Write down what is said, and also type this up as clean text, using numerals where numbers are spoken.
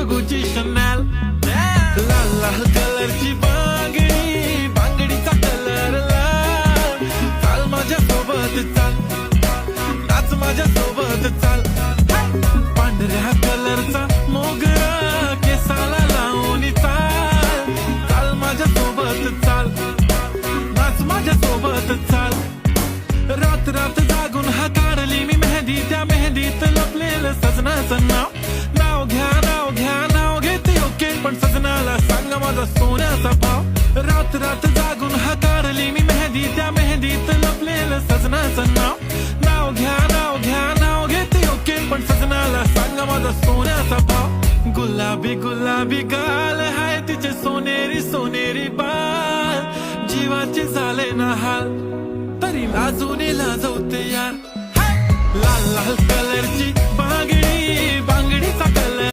Gucci शनॅल, लाल लाल कलरची बांगडी, बांगडीचा कलर लाल. चाल माझ्या सोबत चाल, नाच माझ्या सोबत चाल. पांढऱ्या कलरचा मोगरा केसाला लावून चाल. चाल माझ्या सोबत चाल, नाच माझ्या सोबत चाल. रात रात जागून हाताळली मी मेहंदी, त्या मेहंदीत लपलेलं सजनाचं नाव. नाव घ्या नाव घ्या नाव घेते ओके, पण सजनाला सांगा माझा सोन्याचा भाव. रात रात जागून हाताळली मी मेहंदी, त्या मेहंदीत लपलेलं सजनाचं नाव. नाव घ्या नाव घ्या नाव घेते ओके, पण सजनाला सांगा माझा सोन्याचा भाव. गुलाबी गुलाबी गाल हाय तिचे सोनेरी सोनेरी बाल. जीवाचे झाले ना हाल, तरी लाजून लाजवते यार. लाल लाल कलरची